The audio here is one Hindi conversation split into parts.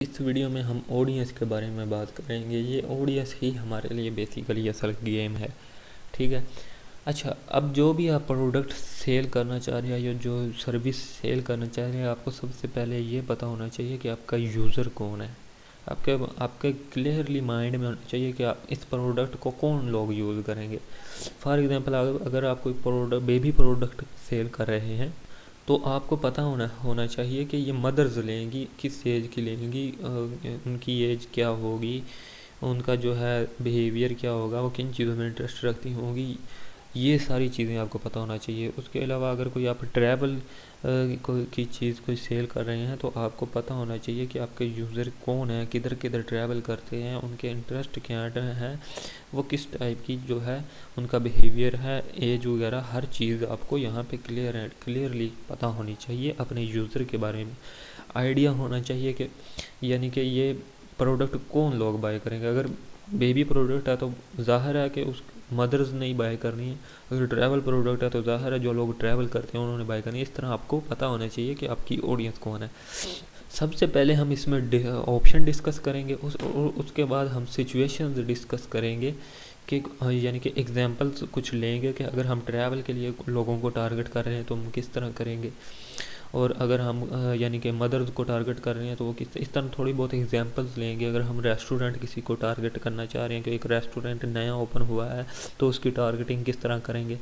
इस वीडियो में हम ऑडियंस के बारे में बात करेंगे। ये ऑडियंस ही हमारे लिए बेसिकली असल गेम है, ठीक है। अच्छा, अब जो भी आप प्रोडक्ट सेल करना चाह रहे हैं या जो सर्विस सेल करना चाह रहे हैं, आपको सबसे पहले ये पता होना चाहिए कि आपका यूज़र कौन है। आपके आपके क्लियरली माइंड में होना चाहिए कि आप इस प्रोडक्ट को कौन लोग यूज़ करेंगे। फॉर एग्ज़ाम्पल, अगर आप कोई बेबी प्रोडक्ट सेल कर रहे हैं तो आपको पता होना चाहिए कि ये मदर्स लेंगी, किस एज की लेंगी, उनकी एज क्या होगी, उनका जो है बिहेवियर क्या होगा, वो किन चीज़ों में इंटरेस्ट रखती होंगी। ये सारी चीज़ें आपको पता होना चाहिए। उसके अलावा अगर कोई आप ट्रैवल की चीज़ कोई सेल कर रहे हैं तो आपको पता होना चाहिए कि आपके यूज़र कौन है, किधर किधर ट्रैवल करते हैं, उनके इंटरेस्ट क्या हैं, वो किस टाइप की जो है उनका बिहेवियर है, एज वगैरह हर चीज़ आपको यहाँ पे क्लियरली पता होनी चाहिए। अपने यूज़र के बारे में आइडिया होना चाहिए कि यानी कि ये प्रोडक्ट कौन लोग बाय करेंगे। अगर बेबी प्रोडक्ट है तो ज़ाहिर है कि उस मदर्स ने ही बाय करनी है। अगर ट्रैवल प्रोडक्ट है तो ज़ाहिर है जो लोग ट्रैवल करते हैं उन्होंने बाय करनी है। इस तरह आपको पता होना चाहिए कि आपकी ऑडियंस कौन है। सबसे पहले हम इसमें ऑप्शन डिस्कस करेंगे, उसके बाद हम सिचुएशंस डिस्कस करेंगे कि यानी कि एग्जांपल्स कुछ लेंगे कि अगर हम ट्रैवल के लिए लोगों को टारगेट कर रहे हैं तो हम किस तरह करेंगे, और अगर हम यानी कि मदर्स को टारगेट कर रहे हैं तो वो इस तरह थोड़ी बहुत एग्जांपल्स लेंगे। अगर हम रेस्टोरेंट किसी को टारगेट करना चाह रहे हैं कि एक रेस्टोरेंट नया ओपन हुआ है तो उसकी टारगेटिंग किस तरह करेंगे।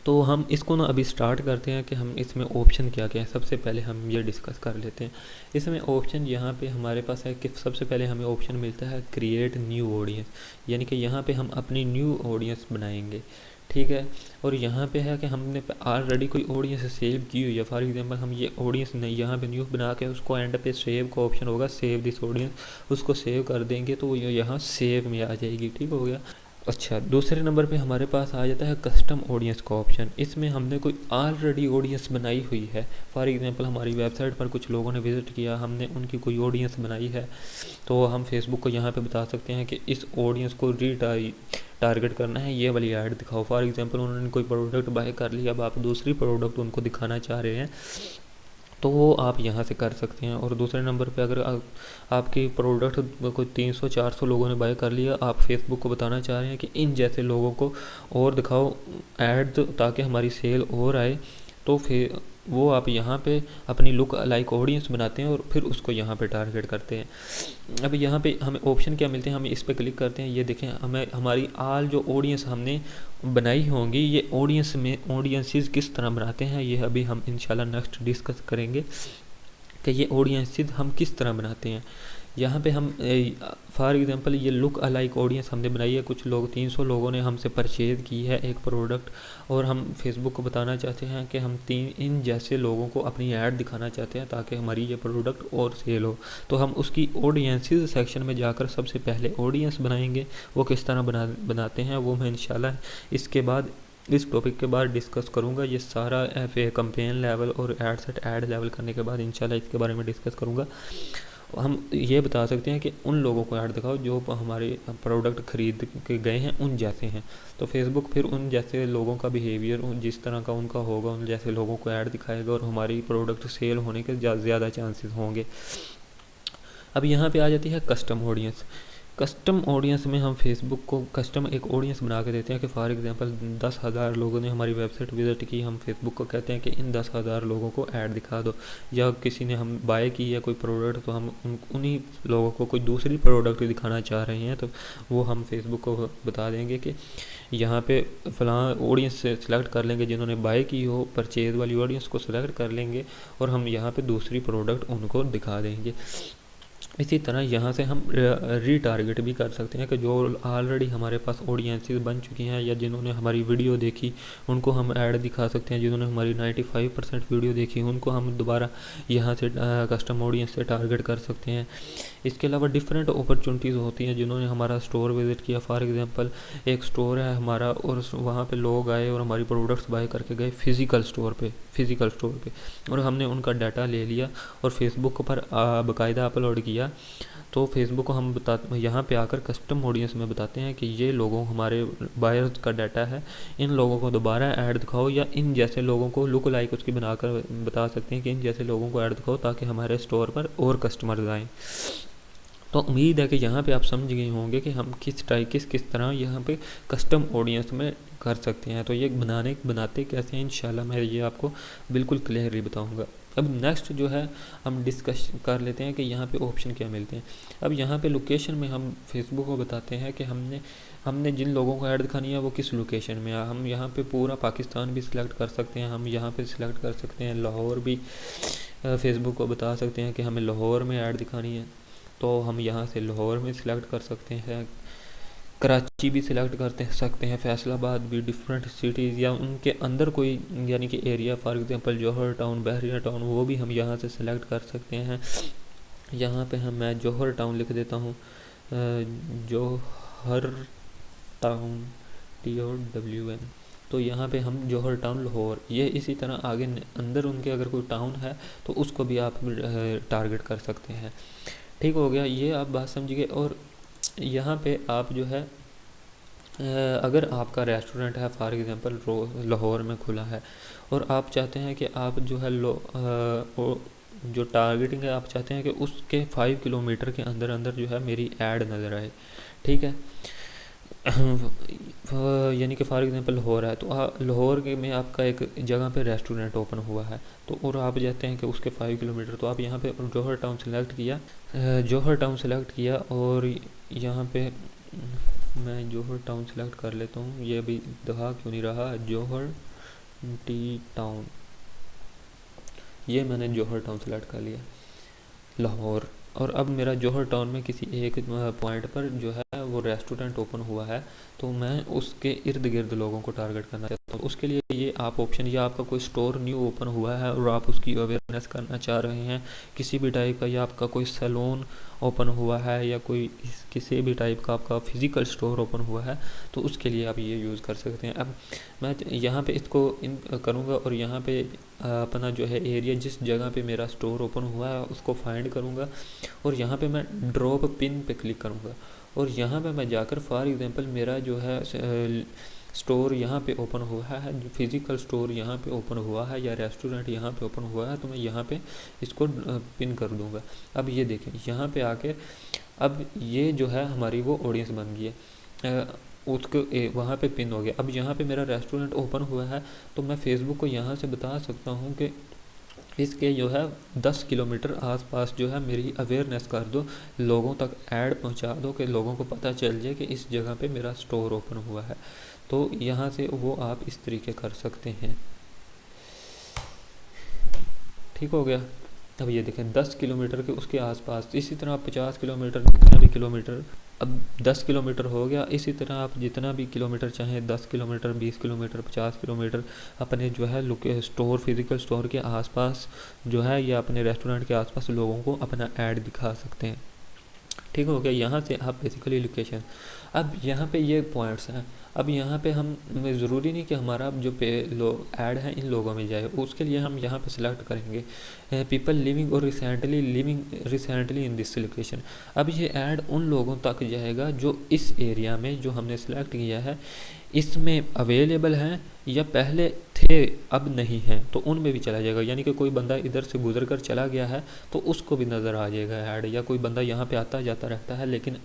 तो हम इसको ना अभी स्टार्ट करते हैं कि हम इसमें ऑप्शन क्या क्या है। सबसे पहले हम ये डिस्कस कर लेते हैं। इसमें ऑप्शन यहाँ पे हमारे पास है कि सबसे पहले हमें ऑप्शन मिलता है क्रिएट न्यू ऑडियंस, यानी कि यहाँ पे हम अपनी न्यू ऑडियंस बनाएंगे, ठीक है। और यहाँ पे है कि हमने ऑलरेडी कोई ऑडियंस सेव की हुई है। फॉर एग्जांपल, हम ये ऑडियंस नहीं यहाँ पे न्यू बना के उसको एंड पे सेव का ऑप्शन होगा, सेव दिस ऑडियंस, उसको सेव कर देंगे तो ये यहाँ सेव में आ जाएगी, ठीक हो गया। अच्छा, दूसरे नंबर पे हमारे पास आ जाता है कस्टम ऑडियंस का ऑप्शन। इसमें हमने कोई ऑलरेडी ऑडियंस बनाई हुई है। फॉर एग्जांपल, हमारी वेबसाइट पर कुछ लोगों ने विज़िट किया, हमने उनकी कोई ऑडियंस बनाई है तो हम फेसबुक को यहाँ पे बता सकते हैं कि इस ऑडियंस को टारगेट करना है, ये वाली ऐड दिखाओ। फॉर एग्जांपल, उन्होंने कोई प्रोडक्ट बाय कर लिया, अब आप दूसरी प्रोडक्ट उनको दिखाना चाह रहे हैं तो वो आप यहाँ से कर सकते हैं। और दूसरे नंबर पे अगर आपकी प्रोडक्ट कोई 300-400 लोगों ने बाय कर लिया, आप फेसबुक को बताना चाह रहे हैं कि इन जैसे लोगों को और दिखाओ ऐड ताकि हमारी सेल और आए, तो फिर वो आप यहाँ पे अपनी लुक लाइक ऑडियंस बनाते हैं और फिर उसको यहाँ पे टारगेट करते हैं। अब यहाँ पे हमें ऑप्शन क्या मिलते हैं, हम इस पर क्लिक करते हैं। ये देखें, हमें हमारी आल जो ऑडियंस हमने बनाई होंगी, ये ऑडियंसेस किस तरह बनाते हैं ये अभी हम इंशाल्लाह नेक्स्ट डिस्कस करेंगे कि ये ऑडियंसेस हम किस तरह बनाते हैं। यहाँ पे हम फॉर एग्जांपल ये लुक अलाइक ऑडियंस हमने बनाई है। कुछ लोग 300 लोगों ने हमसे परचेज़ की है एक प्रोडक्ट, और हम फेसबुक को बताना चाहते हैं कि हम इन जैसे लोगों को अपनी ऐड दिखाना चाहते हैं ताकि हमारी ये प्रोडक्ट और सेल हो। तो हम उसकी ऑडियंसेस सेक्शन में जाकर सबसे पहले ऑडियंस बनाएंगे। वो किस तरह बनाते हैं वो मैं इंशाल्लाह इसके बाद इस टॉपिक के बाद डिस्कस करूँगा। ये सारा कैंपेन लेवल और एड सेट ऐड लेवल करने के बाद इंशाल्लाह इसके बारे में डिस्कस करूँगा। हम ये बता सकते हैं कि उन लोगों को ऐड दिखाओ जो हमारे प्रोडक्ट ख़रीद के गए हैं उन जैसे हैं। तो फेसबुक फिर उन जैसे लोगों का बिहेवियर जिस तरह का उनका होगा उन जैसे लोगों को ऐड दिखाएगा और हमारी प्रोडक्ट सेल होने के ज़्यादा चांसेस होंगे। अब यहाँ पे आ जाती है कस्टम ऑडियंस। कस्टम ऑडियंस में हम फेसबुक को कस्टम एक ऑडियंस बना के देते हैं कि फॉर एग्जांपल 10,000 लोगों ने हमारी वेबसाइट विज़िट की, हम फेसबुक को कहते हैं कि इन 10,000 लोगों को ऐड दिखा दो। या किसी ने हम बाय की है कोई प्रोडक्ट तो हम उन्हीं लोगों को कोई दूसरी प्रोडक्ट दिखाना चाह रहे हैं तो वो हम फेसबुक को बता देंगे कि यहाँ पे फ़लाँ ऑडियंस से सिलेक्ट कर लेंगे जिन्होंने बाय की हो, परचेज़ वाली ऑडियंस को सिलेक्ट कर लेंगे और हम यहाँ पे दूसरी प्रोडक्ट उनको दिखा देंगे। इसी तरह यहाँ से हम रीटारगेट भी कर सकते हैं कि जो ऑलरेडी हमारे पास ऑडियंसेस बन चुकी हैं या जिन्होंने हमारी वीडियो देखी उनको हम ऐड दिखा सकते हैं। जिन्होंने हमारी 95% वीडियो देखी उनको हम दोबारा यहाँ से कस्टम ऑडियंस से टारगेट कर सकते हैं। इसके अलावा डिफरेंट अपॉर्चुनिटीज़ होती हैं। जिन्होंने हमारा स्टोर विज़िट किया, फॉर एग्जांपल एक स्टोर है हमारा और वहाँ पे लोग आए और हमारी प्रोडक्ट्स बाय करके गए फिज़िकल स्टोर पे और हमने उनका डाटा ले लिया और फेसबुक पर बाकायदा अपलोड किया। तो फेसबुक को हम यहाँ पे आकर कस्टम ऑडियंस में बताते हैं कि ये लोगों हमारे बायर्स का डाटा है, इन लोगों को दोबारा ऐड दिखाओ या इन जैसे लोगों को लुक लाइक उसकी बनाकर बता सकते हैं कि इन जैसे लोगों को ऐड दिखाओ ताकि हमारे स्टोर पर और कस्टमर्स आएँ। तो उम्मीद है कि यहाँ पे आप समझ गए होंगे कि हम किस तरह यहाँ पे कस्टम ऑडियंस में कर सकते हैं। तो ये बनाते कैसे हैं इंशाल्लाह मैं ये आपको बिल्कुल क्लियरली बताऊँगा। अब नेक्स्ट जो है हम डिस्कस कर लेते हैं कि यहाँ पे ऑप्शन क्या मिलते हैं। अब यहाँ पे लोकेशन में हम फेसबुक को बताते हैं कि हमने जिन लोगों को ऐड दिखानी है वो किस लोकेशन में है। हम यहाँ पे पूरा पाकिस्तान भी सिलेक्ट कर सकते हैं, हम यहाँ पे सिलेक्ट कर सकते हैं लाहौर भी। फेसबुक को बता सकते हैं कि हमें लाहौर में ऐड दिखानी है तो हम यहाँ से लाहौर में सिलेक्ट कर सकते हैं। कराची भी सिलेक्ट करते सकते हैं, फैसलाबाद भी, डिफरेंट सिटीज़ या उनके अंदर कोई यानी कि area, for example Johar town, Bahria town, वो भी हम यहाँ से सिलेक्ट कर सकते हैं। यहाँ पे मैं जौहर टाउन लिख देता हूँ, जौहर टाउन TOWN। तो यहाँ पे हम जौहर टाउन लाहौर, ये इसी तरह आगे अंदर उनके अगर कोई टाउन है तो उसको भी आप टारगेट कर सकते हैं। ठीक हो गया, ये आप बात समझिए। और यहाँ पे आप जो है अगर आपका रेस्टोरेंट है फॉर एग्जांपल लाहौर में खुला है और आप चाहते हैं कि आप जो है जो टारगेटिंग है आप चाहते हैं कि उसके 5 किलोमीटर के अंदर अंदर जो है मेरी ऐड नज़र आए, ठीक है। यानी कि फॉर एग्जांपल लाहौर है तो लाहौर में आपका एक जगह पे रेस्टोरेंट ओपन हुआ है तो और आप चाहते हैं कि उसके 5 किलोमीटर, तो आप यहाँ पे जौहर टाउन सेलेक्ट किया और यहाँ पे मैं जौहर टाउन सेलेक्ट कर लेता हूँ। ये अभी दहा क्यों नहीं रहा, जौहर टाउन, ये मैंने जौहर टाउन सेलेक्ट कर लिया, लाहौर। और अब मेरा जौहर टाउन में किसी एक पॉइंट पर जो है वो रेस्टोरेंट ओपन हुआ है तो मैं उसके इर्द गिर्द लोगों को टारगेट करना चाहता हूँ। उसके लिए ये आप ऑप्शन, या आपका कोई स्टोर न्यू ओपन हुआ है और आप उसकी अवेयरनेस करना चाह रहे हैं किसी भी टाइप का, या आपका कोई सैलून ओपन हुआ है या कोई किसी भी टाइप का आपका फिज़िकल स्टोर ओपन हुआ है तो उसके लिए आप ये यूज़ कर सकते हैं। अब मैं यहाँ पे इसको करूँगा और यहाँ पे अपना जो है एरिया जिस जगह पे मेरा स्टोर ओपन हुआ है उसको फाइंड करूँगा और यहाँ पे मैं ड्रॉप पिन पे क्लिक करूँगा और यहाँ पे मैं जाकर फॉर एग्जांपल मेरा जो है स्टोर यहाँ पे ओपन हुआ है, जो फिज़िकल स्टोर यहाँ पे ओपन हुआ है या रेस्टोरेंट यहाँ पे ओपन हुआ है तो मैं यहाँ पे इसको पिन कर दूँगा। अब ये देखें यहाँ पे आके अब ये जो है हमारी वो ऑडियंस बन गई है, उसको वहाँ पे पिन हो गया। अब यहाँ पे मेरा रेस्टोरेंट ओपन हुआ है तो मैं फेसबुक को यहाँ से बता सकता हूँ कि इसके जो है 10 किलोमीटर आसपास जो है मेरी अवेयरनेस कर दो, लोगों तक ऐड पहुँचा दो कि लोगों को पता चल जाए कि इस जगह पे मेरा स्टोर ओपन हुआ है। तो यहाँ से वो आप इस तरीके कर सकते हैं। ठीक हो गया। अब ये देखें 10 किलोमीटर के उसके आसपास, इसी तरह आप 50 किलोमीटर, जितना भी किलोमीटर, अब 10 किलोमीटर हो गया, इसी तरह आप जितना भी किलोमीटर चाहें 10 किलोमीटर, 20 किलोमीटर, 50 किलोमीटर अपने जो है स्टोर, फिज़िकल स्टोर के आसपास जो है या अपने रेस्टोरेंट के आसपास लोगों को अपना ऐड दिखा सकते हैं। ठीक हो गया। यहाँ से आप बेसिकली लोकेशन, अब यहाँ पे ये पॉइंट्स हैं। अब यहाँ पे हम ज़रूरी नहीं कि हमारा जो ऐड है इन लोगों में जाए, उसके लिए हम यहाँ पे सिलेक्ट करेंगे पीपल लिविंग और रिसेंटली इन दिस लोकेशन। अब ये ऐड उन लोगों तक जाएगा जो इस एरिया में जो हमने सेलेक्ट किया है इसमें अवेलेबल हैं या पहले थे अब नहीं हैं, तो उनमें भी चला जाएगा। यानी कि कोई बंदा इधर से गुजर कर चला गया है तो उसको भी नज़र आ जाएगा ऐड, या कोई बंदा यहाँ पे आता जाता रहता है लेकिन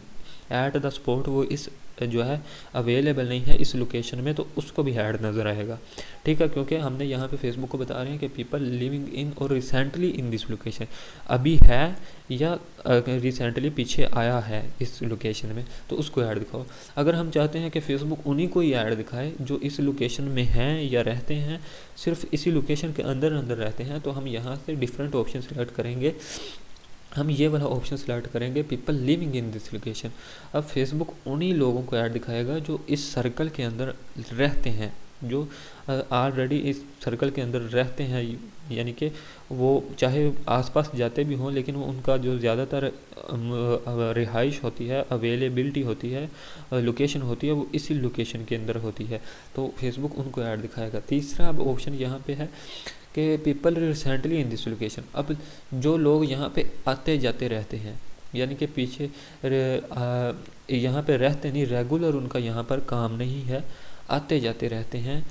एट द स्पॉट वो इस जो है अवेलेबल नहीं है इस लोकेशन में, तो उसको भी ऐड नज़र आएगा। ठीक है, क्योंकि हमने यहाँ पे फेसबुक को बता रहे हैं कि पीपल लिविंग इन और रिसेंटली इन दिस लोकेशन, अभी है या रिसेंटली पीछे आया है इस लोकेशन में, तो उसको ऐड दिखाओ। अगर हम चाहते हैं कि फेसबुक उन्हीं को ही ऐड दिखाए जो इस लोकेशन में हैं या रहते हैं, सिर्फ इसी लोकेशन के अंदर अंदर रहते हैं, तो हम यहाँ से डिफरेंट ऑप्शन सेलेक्ट करेंगे। हम ये वाला ऑप्शन सेलेक्ट करेंगे people living in this location. अब फेसबुक उन्हीं लोगों को ऐड दिखाएगा जो इस सर्कल के अंदर रहते हैं, जो ऑलरेडी इस सर्कल के अंदर रहते हैं, यानी कि वो चाहे आसपास जाते भी हों लेकिन वो उनका जो ज़्यादातर रिहाइश होती है, अवेलेबिलिटी होती है, लोकेशन होती है, वो इसी लोकेशन के अंदर होती है, तो फेसबुक उनको ऐड दिखाएगा। तीसरा अब ऑप्शन यहाँ पे है कि people recently in this location. अब जो लोग यहाँ पे आते जाते रहते हैं, यानी कि पीछे यहाँ पे रहते नहीं, रेगुलर उनका यहाँ पर काम नहीं है, आते जाते रहते हैं,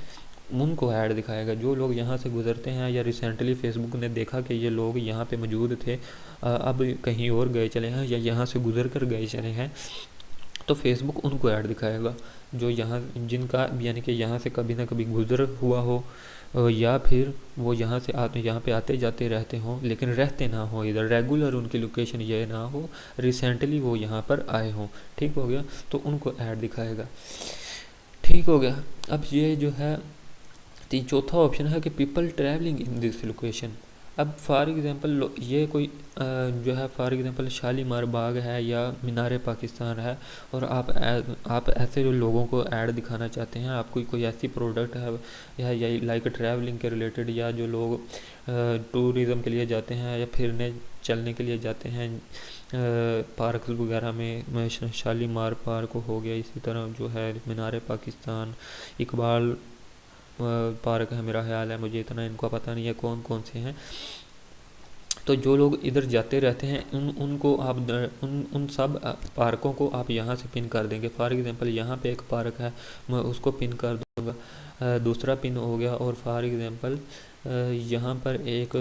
उनको ऐड दिखाएगा। जो लोग यहाँ से गुज़रते हैं या रिसेंटली फेसबुक ने देखा कि ये लोग यहाँ पे मौजूद थे, अब कहीं और गए चले हैं या यहाँ से गुज़र कर गए चले हैं, तो फेसबुक उनको ऐड दिखाएगा। जो यहाँ जिनका यानी कि यहाँ से कभी ना कभी गुज़र हुआ हो, या फिर वो यहाँ पे आते जाते रहते हों लेकिन रहते ना हो इधर, रेगुलर उनकी लोकेशन ये ना हो, रिसेंटली वो यहाँ पर आए हों। ठीक हो गया, तो उनको ऐड दिखाएगा। ठीक हो गया। अब ये जो है चौथा ऑप्शन है कि people travelling in this location. अब फॉर एग्ज़ाम्पल ये कोई जो है फॉर एग्ज़ाम्पल शालीमार बाग है या मीनार पाकिस्तान है, और आप ऐसे जो लोगों को ऐड दिखाना चाहते हैं, आपको कोई ऐसी प्रोडक्ट है या लाइक ट्रैवलिंग के रिलेटेड, या जो लोग टूरिज़म के लिए जाते हैं या फिरने चलने के लिए जाते हैं पार्क वगैरह में, शालीमार पार्क हो गया, इसी तरह जो है मीनार पाकिस्तान, इकबाल पार्क है मेरा ख्याल है, मुझे इतना इनका पता नहीं है कौन कौन से हैं। तो जो लोग इधर जाते रहते हैं उनको आप उन सब पार्कों को आप यहाँ से पिन कर देंगे। फॉर एग्ज़ाम्पल यहाँ पे एक पार्क है, मैं उसको पिन कर दूँगा, दूसरा पिन हो गया, और फॉर एग्ज़ाम्पल यहाँ पर एक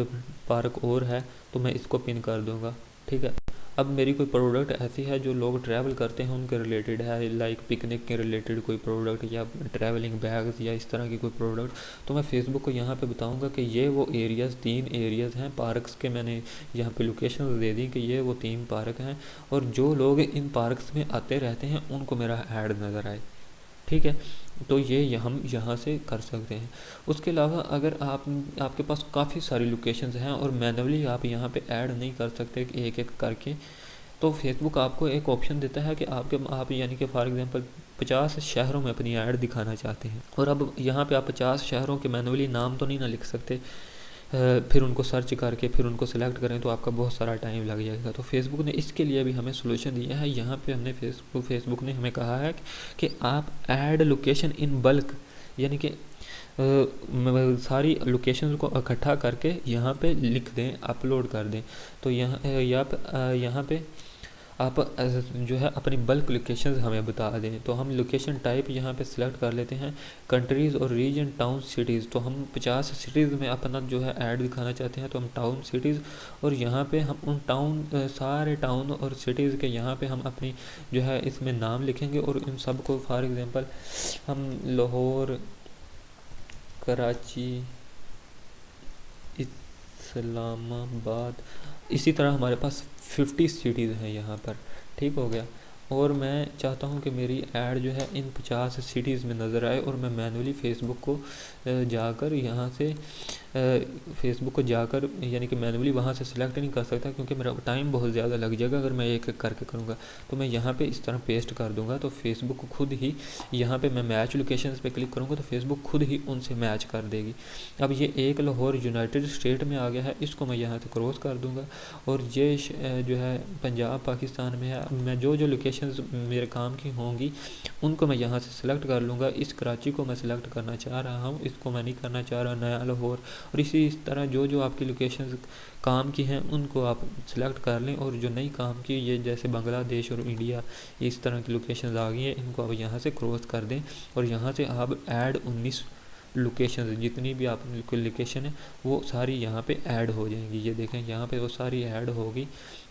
पार्क और है तो मैं इसको पिन कर दूँगा। ठीक है। अब मेरी कोई प्रोडक्ट ऐसी है जो लोग ट्रैवल करते हैं उनके रिलेटेड है, लाइक पिकनिक के रिलेटेड कोई प्रोडक्ट या ट्रैवलिंग बैग्स या इस तरह की कोई प्रोडक्ट, तो मैं फेसबुक को यहाँ पे बताऊँगा कि ये वो एरियाज़ 3 एरियाज़ हैं पार्क्स के, मैंने यहाँ पे लोकेशन दे दी कि ये वो 3 पार्क हैं, और जो लोग इन पार्क्स में आते रहते हैं उनको मेरा ऐड नज़र आए। ठीक है, तो ये हम यहाँ से कर सकते हैं। उसके अलावा अगर आपके पास काफ़ी सारी लोकेशंस हैं और मैनुअली आप यहाँ पे ऐड नहीं कर सकते एक एक करके, तो फेसबुक आपको एक ऑप्शन देता है कि आप यानी कि फॉर एग्जांपल 50 शहरों में अपनी ऐड दिखाना चाहते हैं, और अब यहाँ पे आप 50 शहरों के मैनुअली नाम तो नहीं ना लिख सकते, फिर उनको सर्च करके फिर उनको सेलेक्ट करें तो आपका बहुत सारा टाइम लग जाएगा। तो फेसबुक ने इसके लिए भी हमें सोल्यूशन दिया है। यहाँ पे हमने फेसबुक ने हमें कहा है कि आप ऐड लोकेशन इन बल्क, यानी कि सारी लोकेशन को इकट्ठा करके यहाँ पे लिख दें, अपलोड कर दें। तो यहाँ पे आप जो है अपनी बल्क लोकेशन हमें बता दें। तो हम लोकेशन टाइप यहाँ पे सिलेक्ट कर लेते हैं, कंट्रीज़ और रीजन, टाउन, सिटीज़। तो हम 50 सिटीज़ में अपना जो है ऐड दिखाना चाहते हैं, तो हम टाउन, सिटीज़, और यहाँ पे हम उन सारे टाउन और सिटीज़ के यहाँ पे हम अपनी जो है इसमें नाम लिखेंगे, और इन सब को फॉर एग्ज़ाम्पल हम लाहौर, कराची, इस्लामाबाद, इसी तरह हमारे पास 50 सिटीज़ हैं यहाँ पर। ठीक हो गया। और मैं चाहता हूँ कि मेरी ऐड जो है इन 50 सिटीज़ में नज़र आए, और मैं मैनुअली फ़ेसबुक को जाकर यहाँ से फ़ेसबुक को जाकर यानी कि मैनुअली वहाँ से सिलेक्ट नहीं कर सकता, क्योंकि मेरा टाइम बहुत ज़्यादा लग जाएगा अगर मैं एक एक करके करूँगा। तो मैं यहाँ पे इस तरह पेस्ट कर दूँगा, तो फेसबुक को खुद ही यहाँ पे मैं मैच लोकेशंस पे क्लिक करूँगा तो फेसबुक खुद ही उनसे मैच कर देगी। अब ये एक लाहौर यूनाइटेड स्टेट में आ गया है, इसको मैं यहाँ से क्रॉस कर दूँगा, और ये जो है पंजाब पाकिस्तान में है। मैं जो लोकेशंस मेरे काम की होंगी उनको मैं यहाँ से सिलेक्ट कर लूँगा। इस कराची को मैं सिलेक्ट करना चाह रहा हूँ, इसको मैं नहीं करना चाह रहा, नया लाहौर, और इस तरह जो आपकी लोकेशंस काम की हैं उनको आप सिलेक्ट कर लें। और जो नई काम की ये जैसे बांग्लादेश और इंडिया इस तरह की लोकेशंस आ गई हैं, इनको आप यहाँ से क्रॉस कर दें, और यहाँ से आप ऐड 19 लोकेशन, जितनी भी आप लोकेशन है वो सारी यहाँ पे ऐड हो जाएंगी। ये देखें यहाँ पे वो सारी ऐड होगी।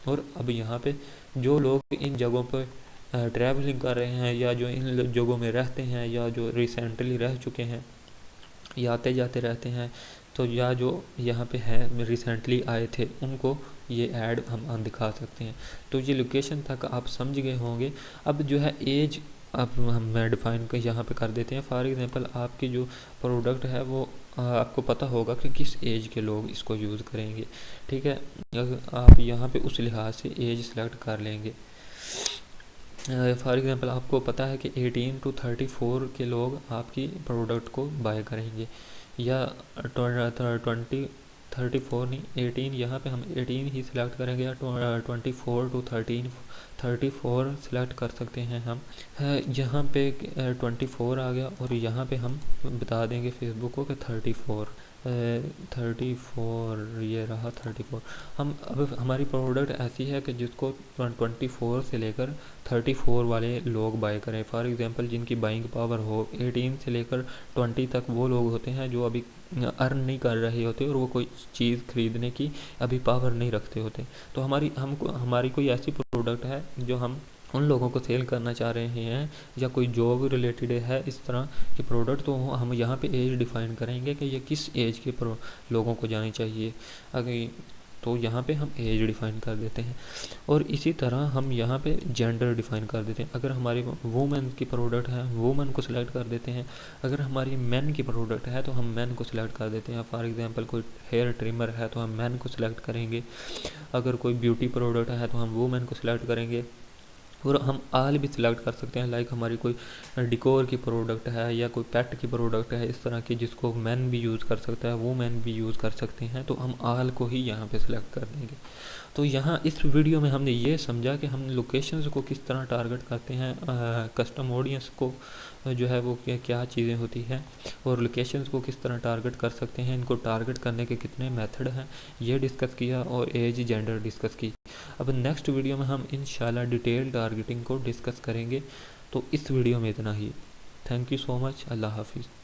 और अब यहाँ पे जो लोग इन जगहों पर ट्रैवलिंग कर रहे हैं, या जो इन जगहों में रहते हैं, या जो रिसेंटली रह चुके हैं या आते जाते रहते हैं, तो या जो यहाँ पे है रिसेंटली आए थे, उनको ये ऐड हम दिखा सकते हैं। तो ये लोकेशन तक आप समझ गए होंगे। अब जो है एज अब मैं डिफ़ाइन कर यहाँ पे कर देते हैं। फॉर एग्जांपल आपकी जो प्रोडक्ट है वो आपको पता होगा कि किस एज के लोग इसको यूज़ करेंगे। ठीक है, आप यहाँ पे उस लिहाज से एज सेलेक्ट कर लेंगे। फॉर एग्जांपल आपको पता है कि 18 to 34 के लोग आपकी प्रोडक्ट को बाय करेंगे, या 34 नहीं 18, यहाँ पे हम 18 ही सिलेक्ट करेंगे, या 24 to 34 सिलेक्ट कर सकते हैं हम। यहाँ पे 24 आ गया, और यहाँ पे हम बता देंगे फेसबुक को कि 34 34, ये रहा 34। हम अब हमारी प्रोडक्ट ऐसी है कि जिसको 24 से लेकर 34 वाले लोग बाय करें। फॉर एग्जांपल जिनकी बाइंग पावर हो 18 से लेकर 20 तक, वो लोग होते हैं जो अभी अर्न नहीं कर रहे होते और वो कोई चीज़ खरीदने की अभी पावर नहीं रखते होते। तो हमारी कोई ऐसी प्रोडक्ट है जो हम उन लोगों को सेल करना चाह रहे हैं, या कोई जॉब रिलेटेड है इस तरह के प्रोडक्ट, तो हम यहाँ पे एज डिफ़ाइन करेंगे कि ये किस एज के लोगों को जानी चाहिए। अगर तो यहाँ पे हम एज डिफ़ाइन कर देते हैं, और इसी तरह हम यहाँ पे जेंडर डिफ़ाइन कर देते हैं। अगर हमारी वुमेन की प्रोडक्ट है, वुमेन को सिलेक्ट कर देते हैं। अगर हमारी मैन की प्रोडक्ट है तो हम मैन को सिलेक्ट कर देते हैं। फॉर एग्जांपल कोई हेयर ट्रिमर है तो हम मैन को सिलेक्ट करेंगे। अगर कोई ब्यूटी प्रोडक्ट है तो हम वुमेन को सिलेक्ट करेंगे। और हम आल भी सिलेक्ट कर सकते हैं, लाइक हमारी कोई डिकोर की प्रोडक्ट है या कोई पेट की प्रोडक्ट है इस तरह की, जिसको मैन भी यूज़ कर सकता है, वो मैन भी यूज़ कर सकते हैं, तो हम आल को ही यहाँ पे सिलेक्ट कर देंगे। तो यहाँ इस वीडियो में हमने ये समझा कि हम लोकेशंस को किस तरह टारगेट करते हैं, कस्टम ऑडियंस को जो है वो क्या क्या चीज़ें होती हैं, और लोकेशंस को किस तरह टारगेट कर सकते हैं, इनको टारगेट करने के कितने मेथड हैं, ये डिस्कस किया, और एज जेंडर डिस्कस की। अब नेक्स्ट वीडियो में हम इंशाल्लाह डिटेल टारगेटिंग को डिस्कस करेंगे। तो इस वीडियो में इतना ही। Thank you so much. अल्लाह हाफिज़।